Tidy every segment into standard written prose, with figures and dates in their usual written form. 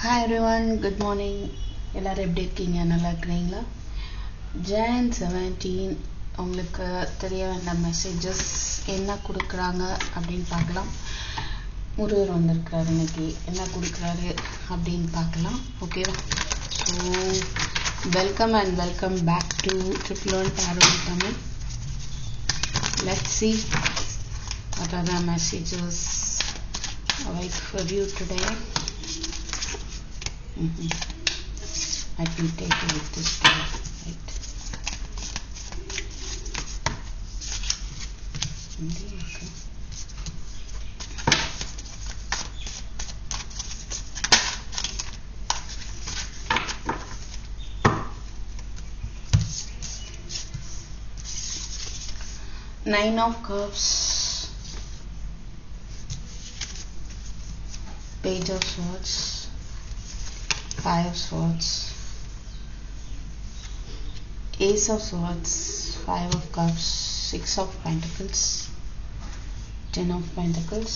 Hi everyone, good morning. எல்லாரும் எப்படி இருக்கீங்க? நல்லா இருக்கிறீங்களா? Jan 17 உங்களுக்கு தெரிய வேண்டிய மெசேஜஸ் என்ன கொடுக்குறாங்க அப்படின்னு பார்க்கலாம். முருகர் வந்திருக்கிறாரு, இன்னைக்கு என்ன கொடுக்குறாரு அப்படின்னு பார்க்கலாம். ஓகேவா? So welcome and welcome back to triple one tarot Tamil. Let's see what are the messages await for you today. I can take it with this card, right? Okay. Nine of Cups, Page of Swords, Five of Swords, Ace of Swords, Five of Cups, Six of Pentacles, Ten of Pentacles,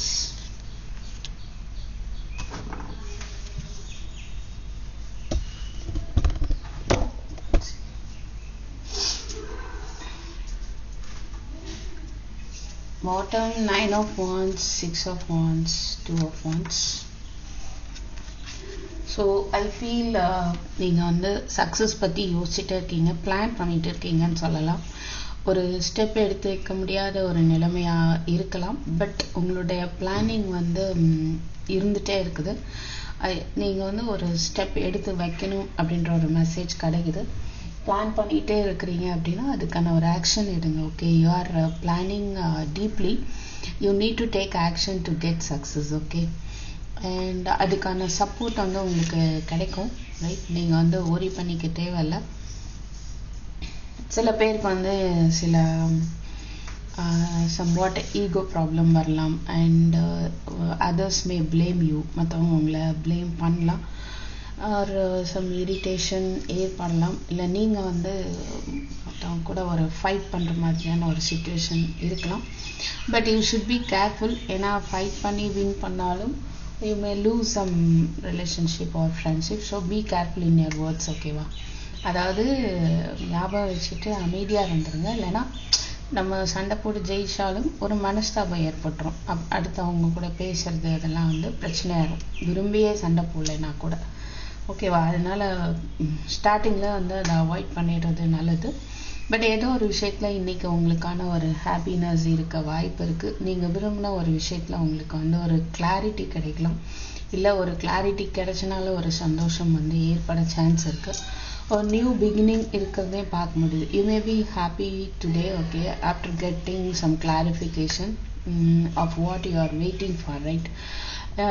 bottom Nine of Wands, Six of Wands, Two of Wands. So I feel நீங்கள் வந்து success பற்றி யோசிச்சுட்டே இருக்கீங்க, plan பண்ணிகிட்டு இருக்கீங்கன்னு சொல்லலாம். ஒரு step எடுத்து வைக்க முடியாத ஒரு நிலைமையாக இருக்கலாம், பட் உங்களுடைய பிளானிங் வந்து இருந்துகிட்டே இருக்குது. நீங்கள் வந்து ஒரு ஸ்டெப் எடுத்து வைக்கணும் அப்படின்ற ஒரு மெசேஜ் கிடைக்குது. பிளான் பண்ணிகிட்டே இருக்கிறீங்க அப்படின்னா அதுக்கான ஒரு ஆக்ஷன் எடுங்க. Okay, you are planning deeply, you need to take action to get success. Okay, and அதுக்கான சப்போர்ட் வந்து உங்களுக்கு கிடைக்கும், ரைட்? நீங்கள் வந்து ஓரி பண்ணிக்க தேவையில்லை. சில பேருக்கு வந்து சில சம்வாட் ஈகோ ப்ராப்ளம் வரலாம், and others May blame you, மற்றவங்க உங்களை பிளேம் பண்ணலாம், ஒரு சம் இரிட்டேஷன் ஏற்படலாம், இல்லை நீங்கள் வந்து மற்றவங்க கூட ஒரு ஃபைட் பண்ணுற மாதிரியான ஒரு சுச்சுவேஷன் இருக்கலாம். But you should be careful, ஏன்னா ஃபைட் பண்ணி வின் பண்ணாலும் you may lose some relationship or friendship, so be careful in your words. ஓகேவா? அதாவது ஞாபகம் வச்சுட்டு அமைதியாக இருந்துருங்க, இல்லைன்னா நம்ம சண்டை போட்டு ஜெயிச்சாலும் ஒரு மனஸ்தாபம் ஏற்பட்டுரும். அடுத்தவங்க கூட பேசுறது இதெல்லாம் வந்து பிரச்சனையாகும், விரும்பியே சண்டை போடலைன்னா கூட. ஓகேவா? அதனால ஸ்டார்டிங்கில் வந்து அதை அவாய்ட் பண்ணிடுறது நல்லது. பட் ஏதோ ஒரு விஷயத்தில் இன்றைக்கி உங்களுக்கான ஒரு ஹாப்பினஸ் இருக்க வாய்ப்பு இருக்குது. நீங்கள் விரும்பின ஒரு விஷயத்தில் உங்களுக்கு வந்து ஒரு கிளாரிட்டி கிடைக்கலாம், இல்லை ஒரு கிளாரிட்டி கிடைச்சனால ஒரு சந்தோஷம் வந்து ஏற்பட சான்ஸ் இருக்குது. ஒரு நியூ பிகினிங் இருக்கிறதே பார்க்க முடியுது. You may be happy today, okay, after getting some clarification of what you are waiting for, right?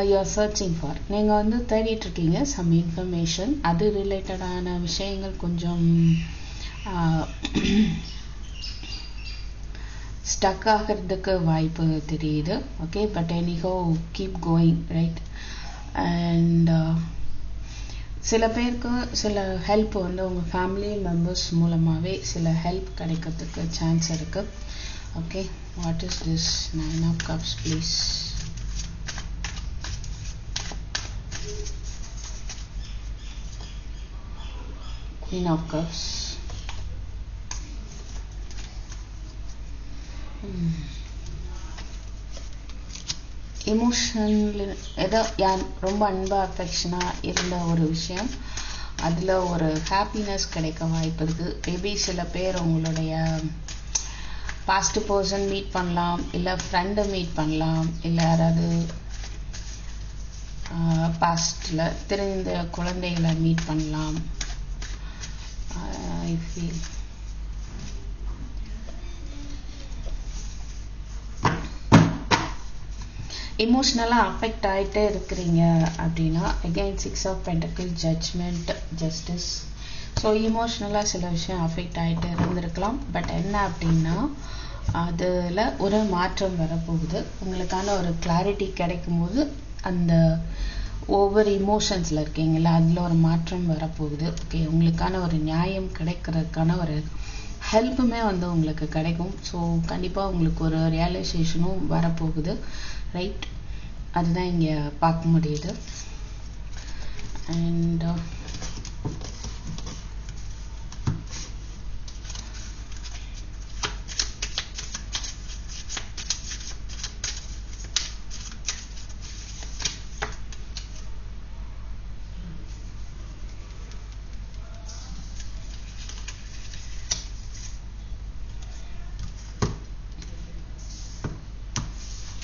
You are searching for, நீங்கள் வந்து தேடிட்டு இருக்கீங்க சம் இன்ஃபர்மேஷன், அது ரிலேட்டடான விஷயங்கள் கொஞ்சம் ஸ்டக் ஆகிறதுக்கு வாய்ப்பு தெரியுது. Okay, but anyhow keep going, right? And சில பேருக்கு சில ஹெல்ப் வந்து உங்கள் ஃபேமிலி மெம்பர்ஸ் மூலமாகவே சில ஹெல்ப் கிடைக்கிறதுக்கு சான்ஸ் இருக்குது. Okay, what is this nine of cups please? Queen of cups, emotional ஏதோ ரொம்ப அன்பாக அஃபெக்ஷனாக இருந்த ஒரு விஷயம், அதில் ஒரு ஹாப்பினஸ் கிடைக்க வாய்ப்பு இருக்குது. மேபி சில பேர் உங்களுடைய பாஸ்ட் பர்சன் மீட் பண்ணலாம், இல்லை ஃப்ரெண்டை மீட் பண்ணலாம், இல்லை யாராவது பாஸ்டில் தெரிந்த குழந்தைகளை மீட் பண்ணலாம். ஐ ஃபீல் எமோஷ்னலாக அஃபெக்ட் ஆகிட்டே இருக்கிறீங்க அப்படின்னா, again six of pentacle, judgement, justice. So இமோஷ்னலாக சில விஷயம் அஃபெக்ட் ஆகிட்டு இருந்திருக்கலாம். பட் என்ன அப்படின்னா, அதில் ஒரு மாற்றம் வரப்போகுது. உங்களுக்கான ஒரு கிளாரிட்டி கிடைக்கும் போது அந்த ஒவ்வொரு இமோஷன்ஸில் இருக்கீங்களா, அதில் ஒரு மாற்றம் வரப்போகுது. ஓகே, உங்களுக்கான ஒரு நியாயம் கிடைக்கிறதுக்கான ஒரு ஹெல்ப்புமே வந்து உங்களுக்கு கிடைக்கும். ஸோ கண்டிப்பாக உங்களுக்கு ஒரு ரியலைசேஷனும் வரப்போகுது, ரைட்? அதுதான் இங்கே பார்க்க முடியுது. and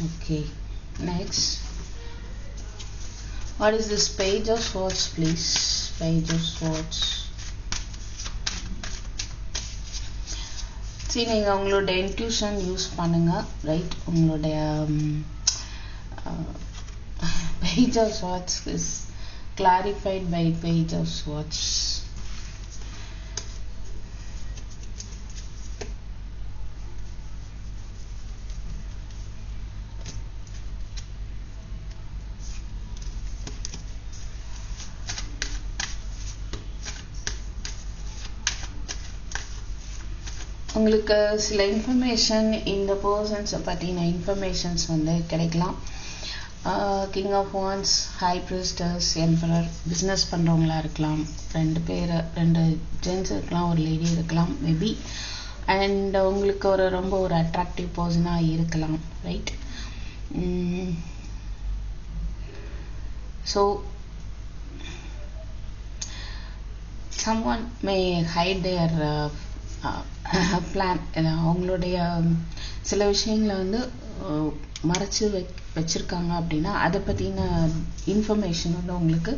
okay, next, what is this page of swords, please? Page of swords. See, நீங்க உங்களோட intuition யூஸ் பண்ணுங்க, right? உங்களோட page of swords is clarified by page of swords. உங்களுக்கு சில இன்ஃபர்மேஷன் இந்த பர்சன்ஸை பற்றின இன்ஃபர்மேஷன்ஸ் வந்து கிடைக்கலாம். King of wands, high priestess, emperor, business பண்ணுறவங்களா இருக்கலாம், ரெண்டு ஜென்ஸ் இருக்கலாம், ஒரு லேடி இருக்கலாம் மேபி, அண்ட் உங்களுக்கு ரொம்ப ஒரு அட்ராக்டிவ் பர்சனாக இருக்கலாம், right? So someone may hide their plan, அவங்களுடைய சில விஷயங்களை வந்து மறைச்சு வச்சிருக்காங்க அப்படின்னா அதை பற்றின இன்ஃபர்மேஷன் வந்து உங்களுக்கு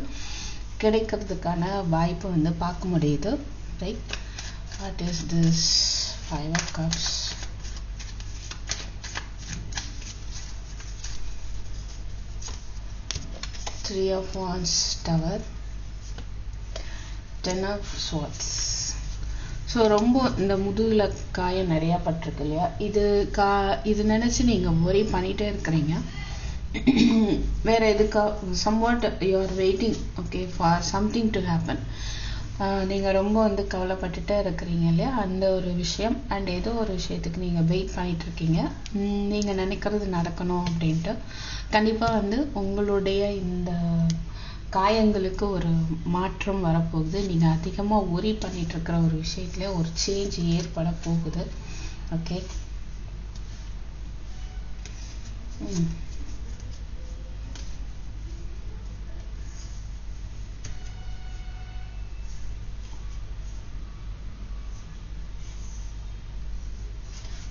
கிடைக்கிறதுக்கான வாய்ப்பு வந்து பார்க்க முடியுது, right? What is this? 5 of cups, Three of wands, Tower, 10 of swords. So ரொம்ப இந்த முதுகில் காயம் நிறையா பட்டிருக்கு இல்லையா, இது நினச்சி நீங்கள் ஒரே பண்ணிகிட்டே இருக்கிறீங்க. வேறு எதுக்கா somewhat you are waiting, okay, for something to happen. நீங்கள் ரொம்ப வந்து கவலைப்பட்டுட்டே இருக்கிறீங்க இல்லையா, அந்த ஒரு விஷயம். அண்ட் ஏதோ ஒரு விஷயத்துக்கு நீங்கள் வெயிட் பண்ணிட்டு இருக்கீங்க, நீங்கள் நினைக்கிறது நடக்கணும் அப்படின்ட்டு. கண்டிப்பாக வந்து உங்களுடைய இந்த காயங்களுக்கு ஒரு மாற்றம் வரப்போகுது. நீங்கள் அதிகமாக ஒரி பண்ணிட்டு இருக்கிற ஒரு விஷயத்துல ஒரு சேஞ்ச் ஏற்பட போகுது, okay?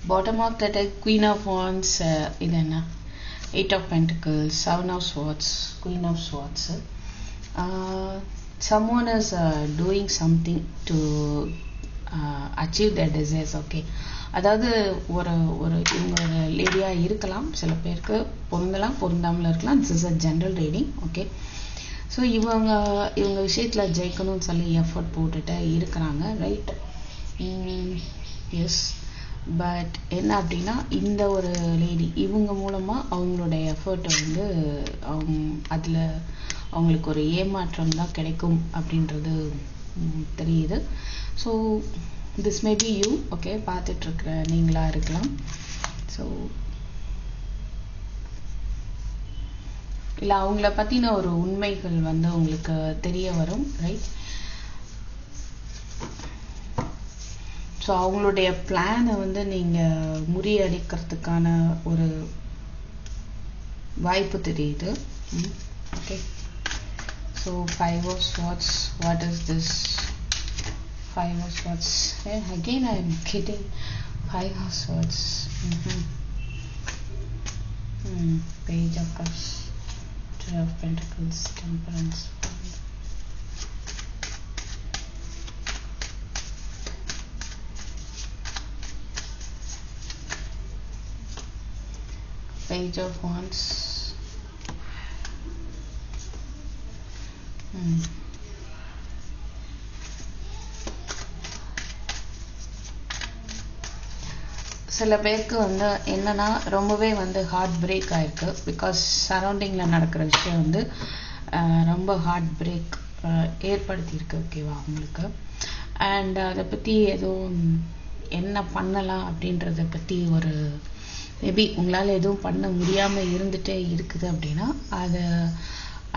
Bottom of the deck, queen of wands, இது என்ன? 8 of pentacles, 7 of swords, queen of swords. Someone is doing something to achieve their desires, okay? அதாவது இவங்க லேடியாக இருக்கலாம், சில பேருக்கு பொருந்தலாம், பொருந்தாமல் இருக்கலாம். This is a general reading, okay? So இவங்க விஷயத்தில் ஜெயிக்கணும்னு சொல்லி எஃபர்ட் போட்டுட்டு இருக்கிறாங்க, ரைட்? எஸ், பட் என்ன அப்படின்னா இந்த ஒரு லேடி இவங்க மூலமாக அவங்களோட எஃபர்ட்டை வந்து அதில் அவங்களுக்கு ஒரு ஏமாற்றம் தான் கிடைக்கும் அப்படின்றது தெரியுது. So this may be you, okay? பார்த்துட்ருக்குற நீங்களாக இருக்கலாம். ஸோ இல்லை அவங்கள பற்றின ஒரு உண்மைகள் வந்து உங்களுக்கு தெரிய வரும், ரைட்? ஸோ அவங்களுடைய பிளானை வந்து நீங்கள் முறியடிக்கிறதுக்கான ஒரு வாய்ப்பு தெரியுது, okay? So 5 of swords, what is this? 5 of swords, again I am getting 5 of swords. Page of cups, 2 of pentacles, temperance, Page of wands, சில பேருக்கு வந்து என்னன்னா ரொம்பவே வந்து ஹார்ட் பிரேக் ஆயிருக்கு. பிகாஸ் சரௌண்டிங்கில் நடக்கிற விஷயம் வந்து ரொம்ப ஹார்ட் பிரேக் ஏற்படுத்தியிருக்கு, ஓகேவா உங்களுக்கு? அண்ட் அதை பற்றி எதுவும் என்ன பண்ணலாம் அப்படின்றத பற்றி ஒரு மேபி உங்களால் எதுவும் பண்ண முடியாமல் இருந்துகிட்டே இருக்குது அப்படின்னா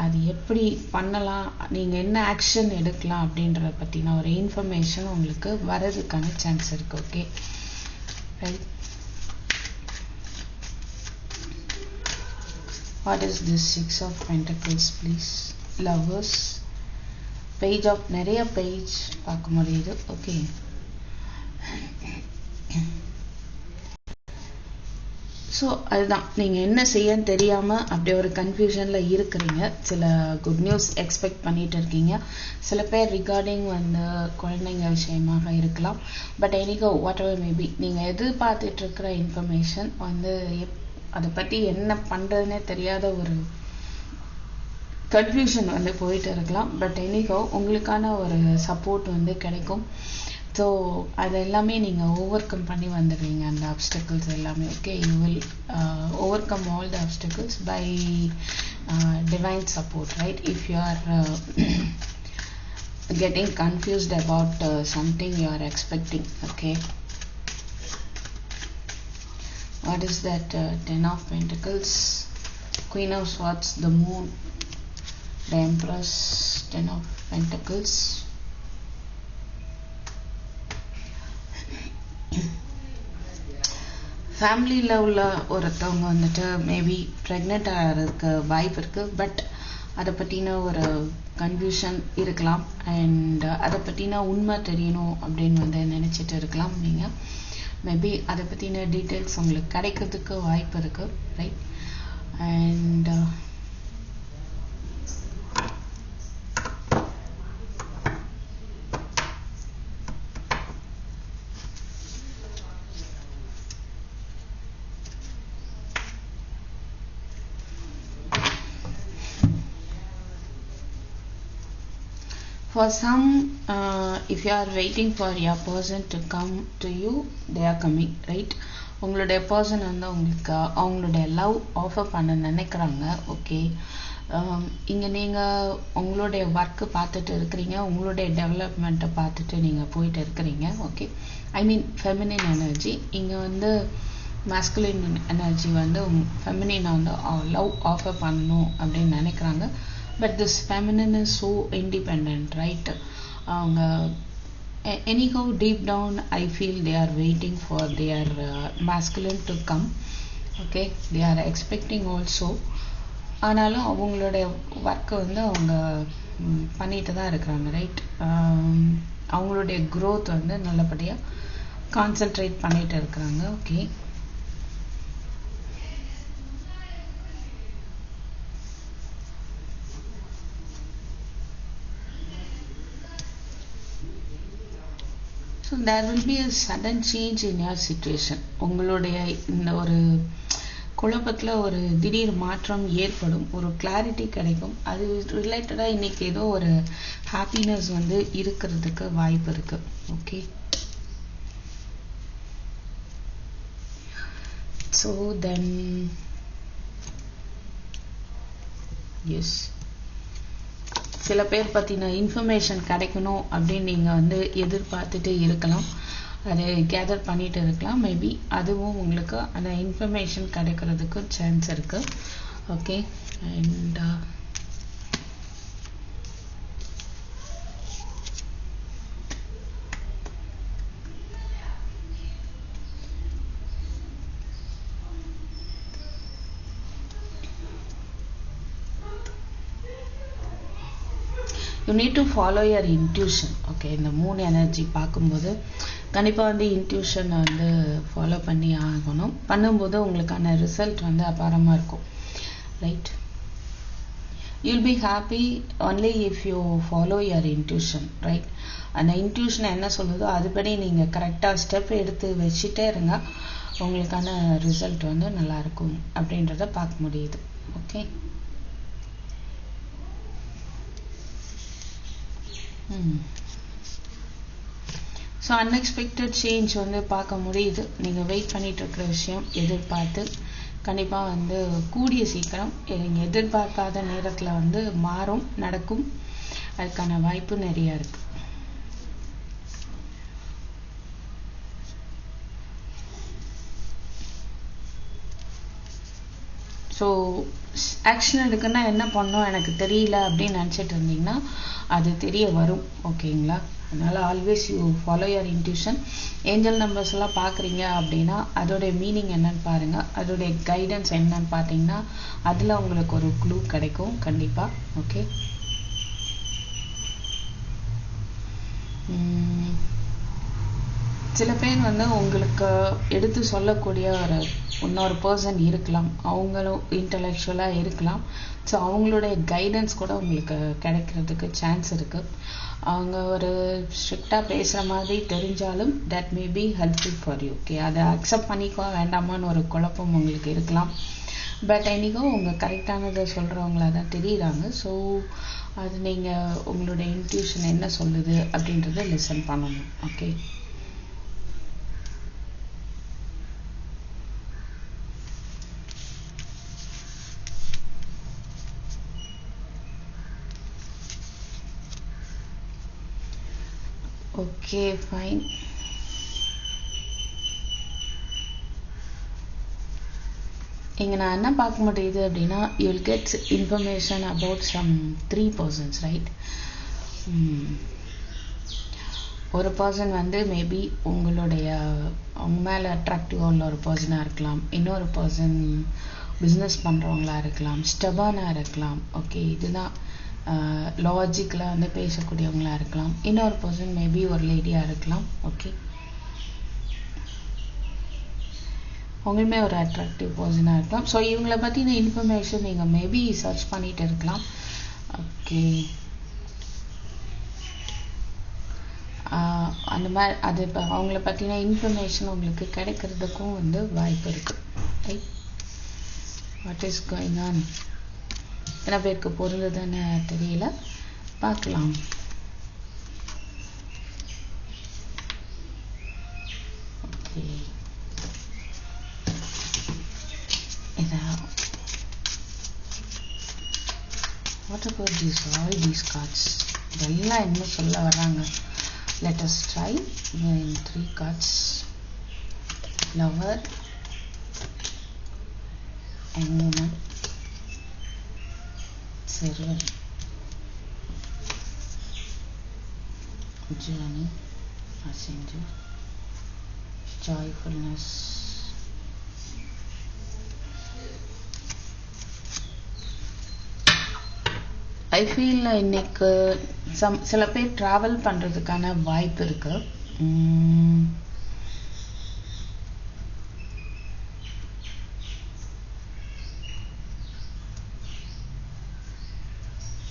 அது எப்படி பண்ணலாம், நீங்கள் என்ன ஆக்ஷன் எடுக்கலாம் அப்படின்றத பற்றின ஒரு இன்ஃபர்மேஷன் உங்களுக்கு வரதுக்கான சான்ஸ் இருக்குது. Okay right. What is this Six of Pentacles please? Lovers, Page of நிறைய பேஜ் பார்க்க முடியுது. ஓகே ஸோ அதுதான், நீங்கள் என்ன செய்யன்னு தெரியாமல் அப்படியே ஒரு கன்ஃபியூஷனில் இருக்கிறீங்க. சில குட் நியூஸ் எக்ஸ்பெக்ட் பண்ணிட்டு இருக்கீங்க. சில பேர் ரிகார்டிங் வந்து குழந்தைங்க விஷயமாக இருக்கலாம். பட் எனிகோ வாட் எவர் மேபி, நீங்கள் எதிர்பார்த்துட்டு இருக்கிற இன்ஃபர்மேஷன் வந்து அதை பற்றி என்ன பண்ணுறதுனே தெரியாத ஒரு கன்ஃபியூஷன் வந்து போயிட்டு இருக்கலாம். பட் எனிகோ உங்களுக்கான ஒரு சப்போர்ட் வந்து கிடைக்கும். ஸோ அது எல்லாமே நீங்கள் ஓவர் கம் பண்ணி வந்துடுவீங்க, அந்த அப்டக்கிள்ஸ் எல்லாமே. Okay, you will overcome all the obstacles by divine support, right? If you are getting confused about something you are expecting. Okay, what is that? Ten of Pentacles, Queen of Swords, the Moon, the Empress, Ten of Pentacles. ஃபேமிலியில் உள்ள ஒருத்தவங்க வந்துட்டு maybe ப்ரெக்னெண்ட்டாக இருக்க வாய்ப்பு இருக்குது. But அதை பற்றின ஒரு கன்ஃபியூஷன் இருக்கலாம். அண்ட் அதை பற்றின உண்மை தெரியணும் அப்படின்னு வந்து நினச்சிட்டு இருக்கலாம் நீங்கள். மேபி அதை பற்றின டீட்டெயில்ஸ் உங்களுக்கு கிடைக்கிறதுக்கு வாய்ப்பு இருக்குது, right? And for some, if you are waiting for your person to come to you, they are coming, right? உங்களுடைய பர்சன் வந்து உங்களுக்கு அவங்களுடைய லவ் ஆஃபர் பண்ண நினைக்கிறாங்க. ஓகே, இங்கே நீங்கள் உங்களுடைய ஒர்க்கு பார்த்துட்டு இருக்கிறீங்க, உங்களுடைய டெவலப்மெண்ட்டை பார்த்துட்டு நீங்கள் போயிட்டு இருக்கிறீங்க. ஓகே, ஐ மீன் ஃபெமினின் எனர்ஜி. இங்கே வந்து மாஸ்குலின் எனர்ஜி வந்து ஃபெமினினை வந்து லவ் ஆஃபர் பண்ணணும் அப்படின்னு நினைக்கிறாங்க. But this feminine is so independent, right? Anyhow, deep down, I feel they are waiting for their masculine to come. Okay, they are expecting also. ஆனாலும் அவங்களுடைய ஒர்க்கை வந்து அவங்க பண்ணிட்டு தான் இருக்கிறாங்க, ரைட்? அவங்களுடைய க்ரோத் வந்து நல்லபடியாக கான்சென்ட்ரேட் பண்ணிட்டு இருக்கிறாங்க. Okay, so there will be a sudden change in your situation. உங்களுடைய இந்த ஒரு குழப்பத்தில் ஒரு திடீர் மாற்றம் ஏற்படும், ஒரு கிளாரிட்டி கிடைக்கும். அது ரிலேட்டடாக இன்னைக்கு ஏதோ ஒரு ஹாப்பினஸ் வந்து இருக்கிறதுக்கு வாய்ப்பு இருக்குது. ஓகே, ஸோ தென் எஸ், சில பேர் பற்றின இன்ஃபர்மேஷன் கிடைக்கணும் அப்படின்னு நீங்கள் வந்து எதிர்பார்த்துட்டு இருக்கலாம், அதை கேதர் பண்ணிட்டு இருக்கலாம். மேபி அதுவும் உங்களுக்கு அந்த இன்ஃபர்மேஷன் கிடைக்கிறதுக்கு சான்ஸ் இருக்குது. Okay, and you need to follow your intuition. Okay, இந்த மூணு எனர்ஜி பார்க்கும்போது கண்டிப்பாக வந்து இன்ட்யூஷனை வந்து ஃபாலோ பண்ணி ஆகணும். பண்ணும்போது உங்களுக்கான ரிசல்ட் வந்து அபாரமாக இருக்கும், right? You'll be happy only if you follow your intuition, right? அந்த இன்ட்யூஷன் என்ன சொல்லுதோ அதுபடி நீங்கள் கரெக்டாக ஸ்டெப் எடுத்து வச்சுட்டே இருங்க, உங்களுக்கான ரிசல்ட் வந்து நல்லாயிருக்கும் அப்படின்றத பார்க்க முடியுது. ஓகே, ஸோ அன்எக்ஸ்பெக்டட் சேஞ்ச் வந்து பார்க்க முடியுது. நீங்கள் வெயிட் பண்ணிட்டு இருக்கிற விஷயம் எதிர்பார்த்து கண்டிப்பாக வந்து கூடிய சீக்கிரம் நீங்கள் எதிர்பார்க்காத நேரத்தில் வந்து மாறும், நடக்கும். அதுக்கான வாய்ப்பு நிறையா இருக்குது. ஸோ ஆக்ஷன் எடுக்கன்னா என்ன பண்ணணும் எனக்கு தெரியல அப்படின்னு நினச்சிட்டு இருந்தீங்கன்னா அது தெரிய வரும். ஓகேங்களா? அதனால் always you follow your intuition. Angel numbers எல்லாம் பார்க்குறீங்க அப்படின்னா அதோடைய மீனிங் என்னன்னு பாருங்கள், அதோடைய கைடன்ஸ் என்னன்னு பார்த்தீங்கன்னா அதில் உங்களுக்கு ஒரு க்ளூ கிடைக்கும் கண்டிப்பாக. ஓகே, சில பேர் வந்து உங்களுக்கு எடுத்து சொல்லக்கூடிய ஒரு இன்னொரு பர்சன் இருக்கலாம், அவங்களும் இன்டலெக்சுவலாக இருக்கலாம். ஸோ அவங்களுடைய கைடன்ஸ் கூட உங்களுக்கு கிடைக்கிறதுக்கு சான்ஸ் இருக்குது. அவங்க ஒரு ஸ்ட்ரிக்டாக பேசுகிற மாதிரி தெரிஞ்சாலும் that may be helpful for you. Okay, அதை அக்செப்ட் பண்ணிக்கோ வேண்டாமான்னு ஒரு குழப்பம் உங்களுக்கு இருக்கலாம். பட் என்னைக்கும் உங்கள் கரெக்டானதை சொல்கிறவங்களா தான் தெரியுறாங்க. ஸோ அது நீங்கள் உங்களுடைய இன்ட்யூஷன் என்ன சொல்லுது அப்படின்றத லிசன் பண்ணணும். Okay, okay fine. இங்கே நான் என்ன பார்க்க முடியுது அப்படின்னா you will get information about some 3 persons, right? ஒரு பர்சன் வந்து மேபி உங்களுடைய அவங்க மேலே அட்ராக்டிவாக உள்ள ஒரு பர்சனாக இருக்கலாம். இன்னொரு பர்சன் பிஸ்னஸ் பண்ணுறவங்களா இருக்கலாம், ஸ்டபானாக இருக்கலாம். ஓகே, இதுதான் லாஜிக்கலாக வந்து பேசக்கூடியவங்களா இருக்கலாம். இன்னொரு பர்சன் மேபி ஒரு லேடியாக இருக்கலாம். ஓகே, அவங்களுமே ஒரு அட்ராக்டிவ் பர்சனாக இருக்கலாம். ஸோ இவங்களை பற்றின இன்ஃபர்மேஷன் நீங்கள் மேபி சர்ச் பண்ணிட்டு இருக்கலாம். ஓகே, அந்த மாதிரி அது இப்போ அவங்கள பற்றின இன்ஃபர்மேஷன் உங்களுக்கு கிடைக்கிறதுக்கும் வந்து வாய்ப்பு இருக்குது. Right, what is going on? எத்தனை பேருக்கு பொருளுதுன்னு தெரியல, பார்க்கலாம். Okay, what about these all these cards? இதெல்லாம் என்ன சொல்ல வர்றாங்க? Let us try in 3 cards. Lover, Hangman, Servant, Journey, Messenger, Joyfulness. I feel இன்னைக்கு சில பேர் ட்ராவல் பண்ணுறதுக்கான வாய்ப்பு இருக்கு.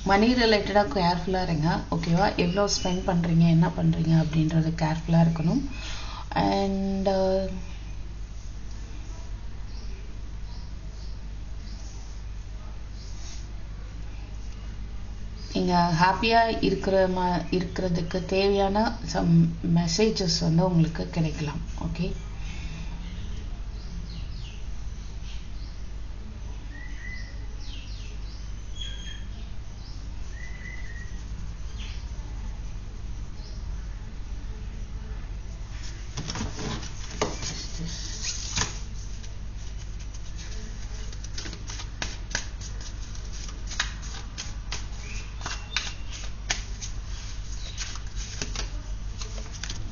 மணி ரிலேட்டடாக கேர்ஃபுல்லாக இருங்க. ஓகேவா? எவ்வளோ ஸ்பெண்ட் பண்ணுறீங்க, என்ன பண்ணுறீங்க அப்படின்றது கேர்ஃபுல்லாக இருக்கணும். அண்ட் நீங்கள் ஹாப்பியாக இருக்கிறதுக்கு தேவையான சம் மெசேஜஸ் வந்து உங்களுக்கு கிடைக்கலாம். ஓகே,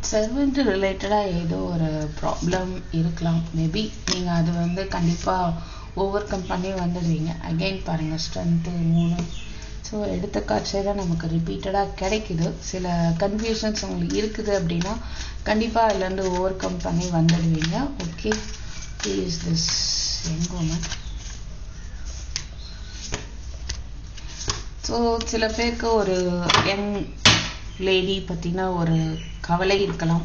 சர்வெண்ட் ரிலேட்டடாக ஏதோ ஒரு ப்ராப்ளம் இருக்கலாம். மேபி நீங்கள் அது வந்து கண்டிப்பாக ஓவர் கம் பண்ணி வந்துடுவீங்க. அகெயின் பாருங்கள், ஸ்ட்ரென்த்து 3. ஸோ எடுத்த காட்சியே தான் நமக்கு ரிப்பீட்டடாக கிடைக்குது. சில கன்ஃபியூஷன்ஸ் உங்களுக்கு இருக்குது அப்படின்னா கண்டிப்பாக அதுலேருந்து ஓவர் கம் பண்ணி வந்துடுவீங்க. Okay, please this young woman. So சில பேருக்கு ஒரு யங் லேடி பற்றினா ஒரு கவலை இருக்கலாம்,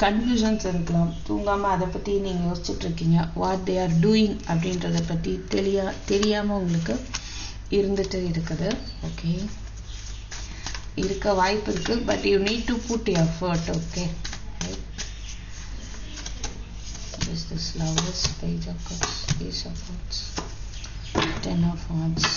கன்ஃபியூஷன்ஸ் இருக்கலாம். தூங்காமல் அதை பற்றி நீங்கள் யோசிச்சுட்டு இருக்கீங்க. வாட் தே ஆர் டூயிங் அப்படின்றத பற்றி தெரியாமல் உங்களுக்கு இருந்துட்டு இருக்குது. ஓகே, இருக்க வாய்ப்பு இருக்குது. But you need to put effort. Okay, this Lovers, Page of Cups, Ace of Wands, 10 of Wands.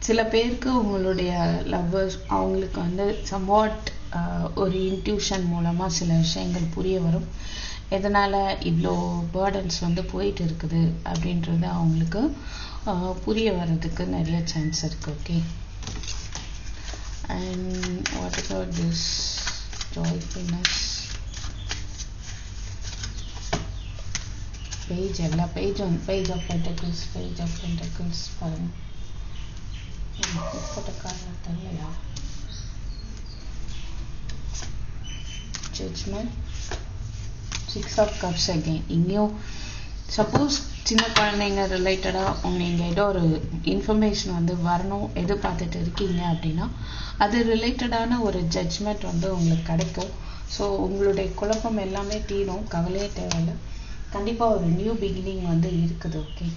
சில பேருக்கு உங்களுடைய லவ்வர்ஸ் அவங்களுக்கு வந்து சம்வாட் ஒரு இன்ட்யூஷன் மூலமாக சில விஷயங்கள் புரிய வரும். எதனால் இவ்வளோ பேர்டன்ஸ் வந்து போயிட்டு இருக்குது அப்படின்றது அவங்களுக்கு புரிய வர்றதுக்கு நிறைய சான்ஸ் இருக்குது. Okay, and what about this joyfulness page? எல்லா பேஜும் பேஜ் ஆஃப் பென்டக்கிள்ஸ் பாருங்க. தெரியலையா? Judgement, 6 of cups again. இங்கேயும் சப்போஸ் சின்ன குழந்தைங்க ரிலேட்டடாக நீங்கள் ஏதோ ஒரு இன்ஃபர்மேஷன் வந்து வரணும் எதிர்பார்த்துட்டு இருக்கீங்க அப்படின்னா அது ரிலேட்டடான ஒரு ஜட்ஜ்மெண்ட் வந்து உங்களுக்கு கிடைக்கும். ஸோ உங்களுடைய குழப்பம் எல்லாமே தீரும், கவலையே தேவையில்லை. கண்டிப்பாக ஒரு நியூ பிகினிங் வந்து இருக்குது. ஓகே.